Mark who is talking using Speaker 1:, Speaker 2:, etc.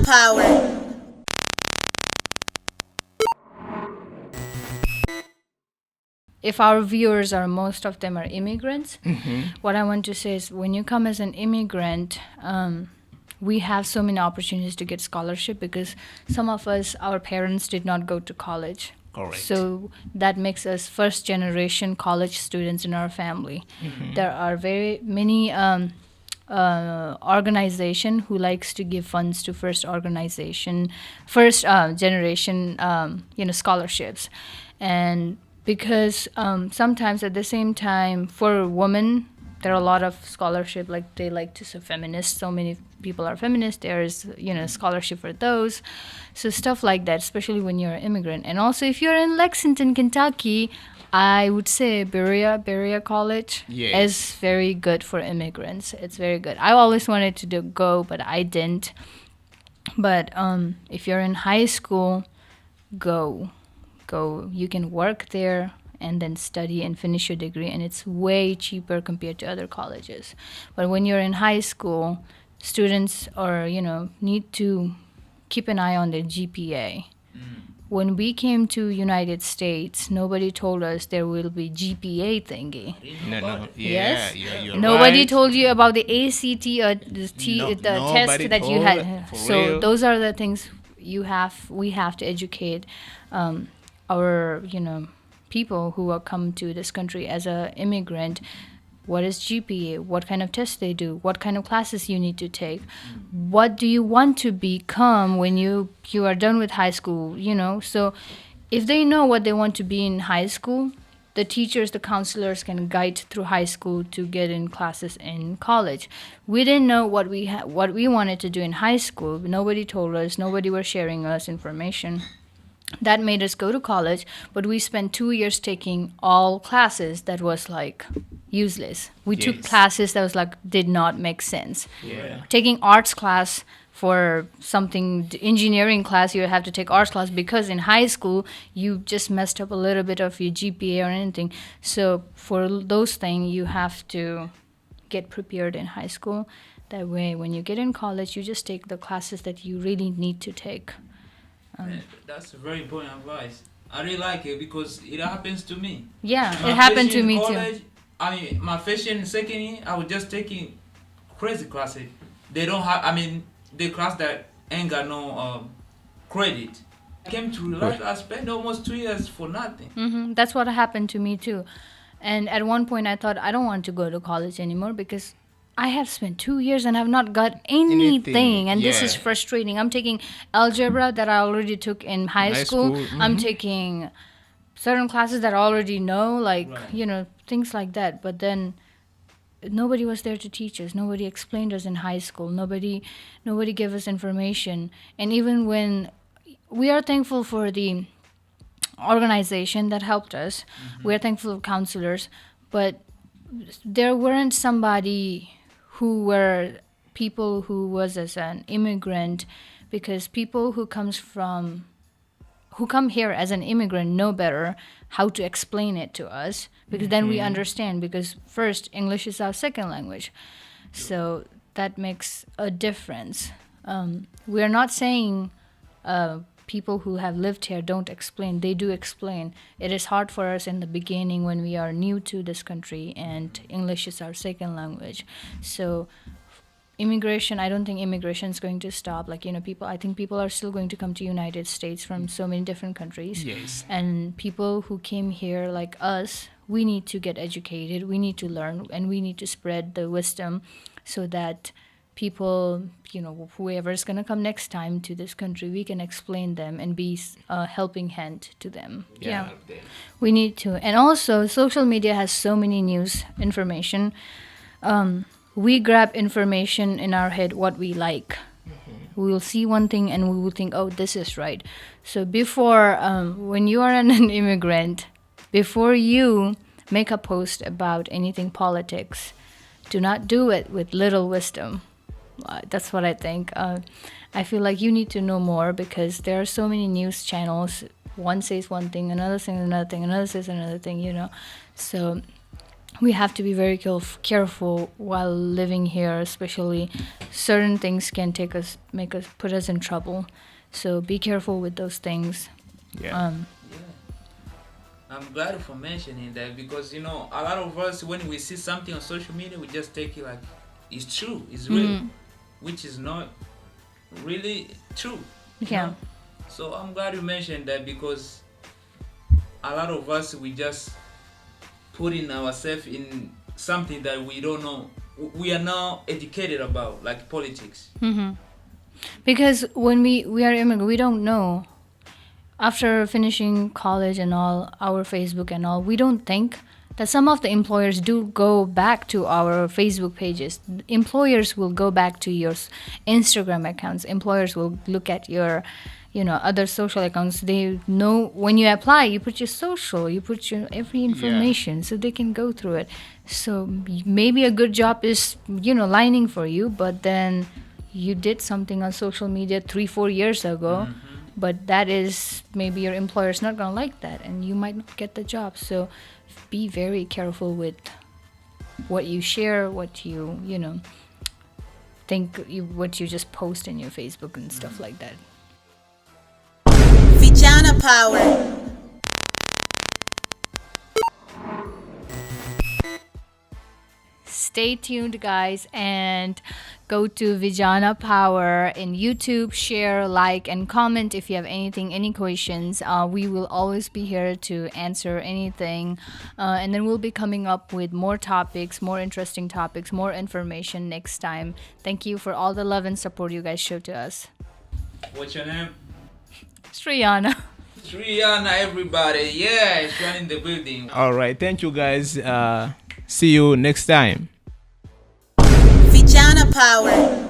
Speaker 1: power.
Speaker 2: If our viewers are, most of them are immigrants, what I want to say is when you come as an immigrant, we have so many opportunities to get scholarship because some of us, our parents did not go to college.
Speaker 3: Correct.
Speaker 2: So that makes us first generation college students in our family. There are very many organization who likes to give funds to first generation scholarships. And because sometimes at the same time for women there are a lot of scholarship, like they like to say feminist, so many people are feminist, there's scholarship for those, so stuff like that, especially when you're an immigrant. And also if you're in Lexington, Kentucky, I would say Berea College
Speaker 3: Yes.
Speaker 2: is very good for immigrants. It's very good. I always wanted to go, but I didn't. But if you're in high school, go. You can work there and then study and finish your degree, and it's way cheaper compared to other colleges. But when you're in high school, students need to keep an eye on their GPA. When we came to United States, nobody told us there will be GPA thingy.
Speaker 3: No.
Speaker 2: Yes?
Speaker 3: Yeah, you're
Speaker 2: Nobody
Speaker 3: right.
Speaker 2: told you about the ACT or the test
Speaker 3: nobody
Speaker 2: that you
Speaker 3: told,
Speaker 2: had.
Speaker 3: for
Speaker 2: So
Speaker 3: real.
Speaker 2: those are the things we have to educate our people who are come to this country as a immigrant. What is GPA? What kind of tests they do? What kind of classes you need to take? What do you want to become when you are done with high school? So if they know what they want to be in high school, the teachers, the counselors can guide through high school to get in classes in college. We didn't know what we wanted to do in high school. Nobody told us. Nobody was sharing us information. That made us go to college, but we spent 2 years taking all classes that was like useless. We took
Speaker 3: Yes.
Speaker 2: classes that was like did not make sense.
Speaker 3: Yeah.
Speaker 2: Taking arts class for something, engineering class, you have to take arts class because in high school you just messed up a little bit of your GPA or anything. So for those things you have to get prepared in high school. That way when you get in college you just take the classes that you really need to take.
Speaker 4: That's very important advice. I really like it because it happens to me.
Speaker 2: Yeah,
Speaker 4: My
Speaker 2: it happened
Speaker 4: first
Speaker 2: to
Speaker 4: year in
Speaker 2: me too.
Speaker 4: college, I mean, my first year and second year, I was just taking crazy classes. They don't have, I mean, the class that ain't got no credit. I came to realize I spent almost 2 years for nothing.
Speaker 2: That's what happened to me too. And at one point I thought I don't want to go to college anymore because I have spent 2 years and have not got anything. And this is
Speaker 3: yeah.
Speaker 2: frustrating. I'm taking algebra that I already took in high
Speaker 3: High
Speaker 2: school.
Speaker 3: school,
Speaker 2: I'm taking certain classes that I already know, like,
Speaker 4: Right.
Speaker 2: things like that. But then nobody was there to teach us. Nobody explained us in high school. Nobody gave us information. And even when we are thankful for the organization that helped us, we are thankful for counselors, but there weren't somebody who were people who was as an immigrant, because people who come here as an immigrant know better how to explain it to us, because then we understand, because first English is our second language, so that makes a difference. We're not saying people who have lived here don't explain. They do explain. It is hard for us in the beginning when we are new to this country and English is our second language. So immigration, I don't think immigration is going to stop. Like, I think people are still going to come to United States from so many different countries.
Speaker 3: Yes.
Speaker 2: And people who came here like us, we need to get educated, we need to learn, and we need to spread the wisdom so that people, whoever is going to come next time to this country, we can explain them and be a helping hand to them. Yeah. We need to. And also, social media has so many news information. We grab information in our head what we like. We will see one thing and we will think, oh, this is right. So before, when you are an immigrant, before you make a post about anything politics, do not do it with little wisdom. That's what I think. I feel like you need to know more, because there are so many news channels. One says one thing, another says another thing, another says another thing, So we have to be very careful while living here, especially certain things can put us in trouble. So be careful with those things.
Speaker 1: Yeah.
Speaker 4: Yeah. I'm glad for mentioning that because you know a lot of us when we see something on social media we just take it like it's true, it's real, which is not really true. you
Speaker 2: Yeah.
Speaker 4: know? So I'm glad you mentioned that because a lot of us we just putting ourselves in something that we don't know, we are not educated about, like politics.
Speaker 2: Because when we are immigrant, we don't know. After finishing college and all, our Facebook and all, we don't think that some of the employers do go back to our Facebook pages. Employers will go back to your Instagram accounts. Employers will look at your, other social accounts. They know when you apply, you put your social, you put your every information, so they can go through it. So maybe a good job is, lining for you, but then you did something on social media 3-4 years ago, but that is maybe your employer's not gonna like that, and you might not get the job. So be very careful with what you share, what you what you just post in your Facebook and stuff like that.
Speaker 3: Vijana power.
Speaker 2: Stay tuned, guys, and go to Vijana Power in YouTube. Share, like, and comment if you have any questions. We will always be here to answer anything, and then we'll be coming up with more topics, more interesting topics, more information next time. Thank you for all the love and support you guys show to us.
Speaker 4: What's your name?
Speaker 2: Sriyana.
Speaker 4: Triana, everybody. Yeah, it's running the building.
Speaker 1: All right. Thank you, guys. See you next time.
Speaker 3: Vijana power.